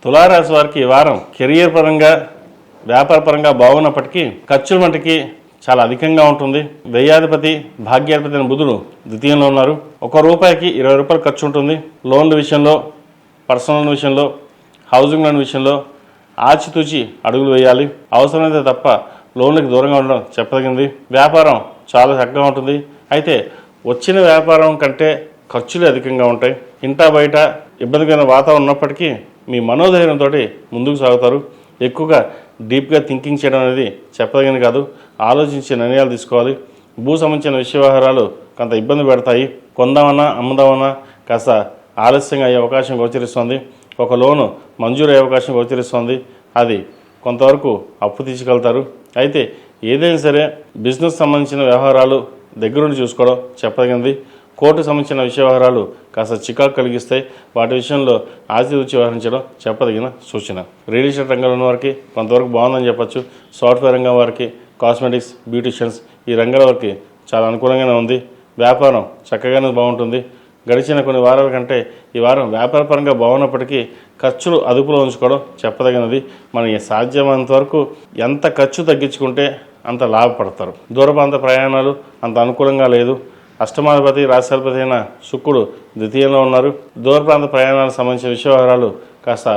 తులారాశి వారికి ఈ వారం కెరియర్ పరంగా వ్యాపార పరంగా బాగున్నప్పటికీ ఖర్చుల మటుకి చాలా అధికంగా ఉంటుంది. వ్యయాధిపతి భాగ్యాధిపతి అయిన బుధుడు ద్వితీయంలో ఉన్నారు. ₹1 ₹20 ఖర్చు ఉంటుంది. లోన్ల విషయంలో, పర్సనల్ లోన్ విషయంలో, హౌసింగ్ లోన్ విషయంలో ఆచితూచి అడుగులు వేయాలి. అవసరమైతే తప్ప లోన్లకు దూరంగా ఉండడం చెప్పదగింది. వ్యాపారం చాలా చక్కగా ఉంటుంది. అయితే వచ్చిన వ్యాపారం కంటే ఖర్చులు అధికంగా ఉంటాయి. ఇంటా బయట ఇబ్బందికరమైన వాతావరణం ఉన్నప్పటికీ మీ మనోధైర్యంతో ముందుకు సాగుతారు. ఎక్కువగా డీప్గా థింకింగ్ చేయడం అనేది చెప్పదగినది కాదు. ఆలోచించి నిర్ణయాలు తీసుకోవాలి. భూ సంబంధించిన విషయ వ్యవహారాలు కొంత ఇబ్బంది పెడతాయి. కొందామన్నా అమ్ముదామన్నా కాస్త ఆలస్యంగా అయ్యే అవకాశం గోచరిస్తుంది. ఒక లోను మంజూరు అయ్యే అవకాశం గోచరిస్తుంది. అది కొంతవరకు అప్పు తీసుకెళ్తారు. అయితే ఏదైనా సరే బిజినెస్ సంబంధించిన వ్యవహారాలు దగ్గరుండి చూసుకోవడం చెప్పదగింది. కోర్టు సంబంధించిన విషయ వ్యవహారాలు కాస్త చికాకు కలిగిస్తాయి. వాటి విషయంలో ఆచితూచి వ్యవహరించడం చెప్పదగిన సూచన. రియల్ ఎస్టేట్ రంగంలో ఉన్న వారికి కొంతవరకు బాగుందని చెప్పచ్చు. సాఫ్ట్వేర్ రంగం వారికి, కాస్మెటిక్స్, బ్యూటిషియన్స్ ఈ రంగాల వారికి చాలా అనుకూలంగానే ఉంది. వ్యాపారం చక్కగానే బాగుంటుంది. గడిచిన కొన్ని వారాల కంటే ఈ వారం వ్యాపారపరంగా బాగున్నప్పటికీ ఖర్చులు అదుపులో ఉంచుకోవడం చెప్పదగినది. మనకి సాధ్యమైనంత వరకు ఎంత ఖర్చు తగ్గించుకుంటే అంత లాభపడతారు. దూర ప్రాంత ప్రయాణాలు అంత అనుకూలంగా లేదు. అష్టమాధిపతి రాష్ట్రాధిపతి అయిన శుక్రుడు ద్వితీయంలో ఉన్నారు. దూర ప్రాంత ప్రయాణాలకు సంబంధించిన విషయ వ్యవహారాలు కాస్త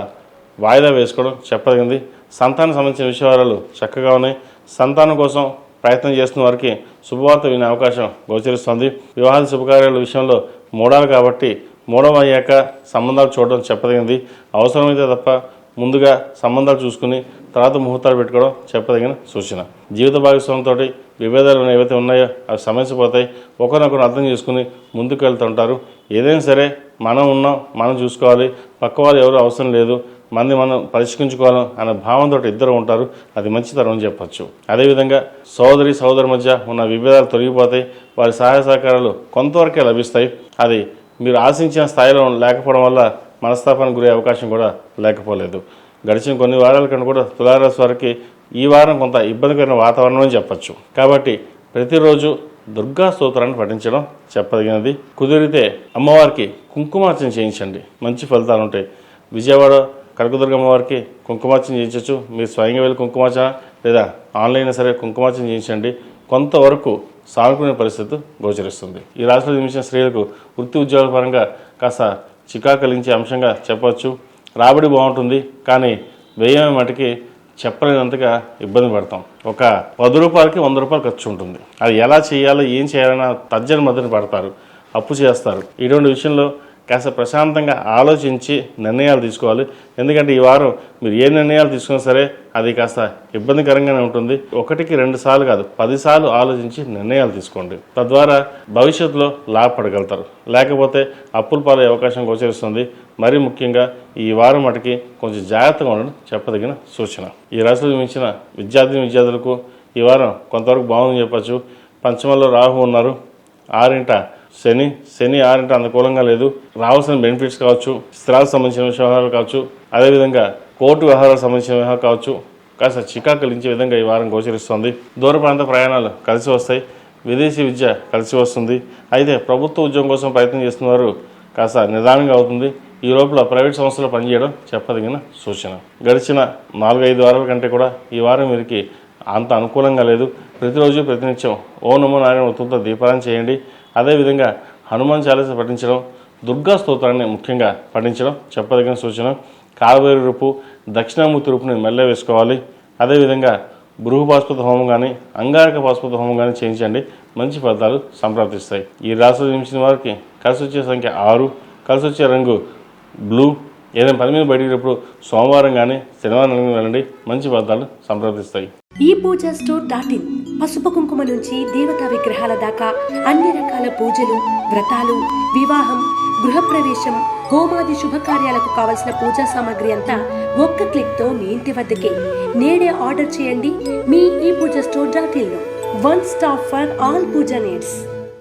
వాయిదా వేసుకోవడం చెప్పదగింది. సంతానం సంబంధించిన విషయ వ్యవహారాలు చక్కగా ఉన్నాయి. సంతానం కోసం ప్రయత్నం చేస్తున్న వారికి శుభవార్త వినే అవకాశం గోచరిస్తుంది. వివాహాల శుభకార్యాల విషయంలో మూడాలు కాబట్టి మూడవ అయ్యాక సంబంధాలు చూడడం చెప్పదగింది. అవసరమైతే తప్ప ముందుగా సంబంధాలు చూసుకుని తర్వాత ముహూర్తాలు పెట్టుకోవడం చెప్పదగిన సూచన. జీవిత భాగస్వామితో విభేదాలు ఏవైతే ఉన్నాయో అవి సమస్యపోతాయి. ఒకరినొకరు అర్థం చేసుకుని ముందుకు వెళ్తుంటారు. ఏదైనా సరే మనం ఉన్నాం, మనం చూసుకోవాలి, పక్క వాళ్ళు ఎవరు అవసరం లేదు, మనం పరిష్కరించుకోవాలి అనే భావంతో ఇద్దరు ఉంటారు. అది మంచితనం అని చెప్పచ్చు. అదేవిధంగా సోదరి మధ్య ఉన్న విభేదాలు తొలగిపోతాయి. వారి సహాయ సహకారాలు కొంతవరకే లభిస్తాయి. అది మీరు ఆశించిన స్థాయిలో లేకపోవడం వల్ల మనస్తాపానికి గురే అవకాశం కూడా లేకపోలేదు. గడిచిన కొన్ని వారాల కన్నా కూడా తులారాశి వారికి ఈ వారం కొంత ఇబ్బందికరమైన వాతావరణం అని చెప్పచ్చు. కాబట్టి ప్రతిరోజు దుర్గా స్తోత్రాన్ని పఠించడం చెప్పదగినది. కుదిరితే అమ్మవారికి కుంకుమార్చన చేయించండి, మంచి ఫలితాలు ఉంటాయి. విజయవాడ కనకదుర్గమ్మ వారికి కుంకుమార్చన చేయించవచ్చు. మీరు స్వయంగా వెళ్ళి కుంకుమార్చన లేదా ఆన్లైన్ సరే కుంకుమార్చన చేయించండి. కొంతవరకు సానుకూల పరిస్థితి గోచరిస్తుంది. ఈ రాశిలో జన్మించిన స్త్రీలకు వృత్తి ఉద్యోగాల పరంగా కాస్త చికాకు కలిగించే అంశంగా చెప్పవచ్చు. రాబడి బాగుంటుంది, కానీ వ్యయం మటుకి చెప్పలేనంతగా ఇబ్బంది పడతాం. ఒక ₹10కి ₹100 ఖర్చు ఉంటుంది. అది ఎలా చేయాలో ఏం చేయాలన్న తర్జన మద్దతు పడతారు, అప్పు చేస్తారు. ఇటువంటి విషయంలో కాస్త ప్రశాంతంగా ఆలోచించి నిర్ణయాలు తీసుకోవాలి. ఎందుకంటే ఈ వారం మీరు ఏ నిర్ణయాలు తీసుకున్నా సరే అది కాస్త ఇబ్బందికరంగానే ఉంటుంది. 1కి 2 సార్లు కాదు, 10 సార్లు ఆలోచించి నిర్ణయాలు తీసుకోండి. తద్వారా భవిష్యత్తులో లాభపడగలుగుతారు. లేకపోతే అప్పుల పాలయ్యే అవకాశం గోచరిస్తుంది. మరీ ముఖ్యంగా ఈ వారం మటుకి కొంచెం జాగ్రత్తగా ఉండడం చెప్పదగిన సూచన. ఈ రాశిలో జన్మించిన విద్యార్థులకు ఈ వారం కొంతవరకు బాగుందని చెప్పచ్చు. పంచమంలో రాహు ఉన్నారు. 6ంట శని 6ంట అనుకూలంగా లేదు. రావాల్సిన బెనిఫిట్స్ కావచ్చు, స్థిరాలకు సంబంధించిన వ్యవహారాలు కావచ్చు, అదేవిధంగా కోర్టు వ్యవహారాలకు సంబంధించిన వ్యవహారాలు కావచ్చు, కాస్త చికాకు కలిగించే విధంగా ఈ వారం గోచరిస్తుంది. దూర ప్రాంత ప్రయాణాలు కలిసి వస్తాయి. విదేశీ విద్య కలిసి వస్తుంది. అయితే ప్రభుత్వ ఉద్యోగం కోసం ప్రయత్నం చేస్తున్నవారు కాస్త నిదానంగా అవుతుంది. ఈ లోపల ప్రైవేట్ సంస్థలో పనిచేయడం చెప్పదగిన సూచన. గడిచిన 4-5 వారాల కంటే కూడా ఈ వారం వీరికి అంత అనుకూలంగా లేదు. ప్రతిరోజు ప్రతినిత్యం ఓం నమో నారాయణ ఒత్తులతో దీపారాయణ చేయండి. అదేవిధంగా హనుమాన్ చాలీసా పఠించడం, దుర్గా స్తోత్రాన్ని ముఖ్యంగా పఠించడం చెప్పదగిన సూచన. కాలభైరవ రూపు, దక్షిణామూర్తి రూపుని మెల్ల వేసుకోవాలి. అదేవిధంగా బృహపాశుపత హోమం కానీ అంగారక పాశుపత హోమం కానీ చేయించండి, మంచి ఫలితాలు సంప్రాప్తిస్తాయి. ఈ రాశిలో జన్మించిన వారికి కలిసి వచ్చే సంఖ్య 6, కలిసి వచ్చే రంగు బ్లూ. ఏదైనా పని మీద బయటికి సోమవారం కానీ శనివారం వెళ్ళండి, మంచి ఫలితాలు సంప్రాప్తిస్తాయి. ఈ పూజా స్టోర్.in పసుపు కుంకుమ నుంచి దేవతా విగ్రహాల దాకా అన్ని రకాల పూజలు, వ్రతాలు, వివాహం, గృహప్రవేశం, హోమాది శుభకార్యాలకు కావలసిన పూజా సామాగ్రి అంతా ఒక్క క్లిక్తో మీ ఇంటి వద్దకే. నేడే ఆర్డర్ చేయండి మీ ఈ పూజా స్టోర్.in లో. One stop for all puja needs.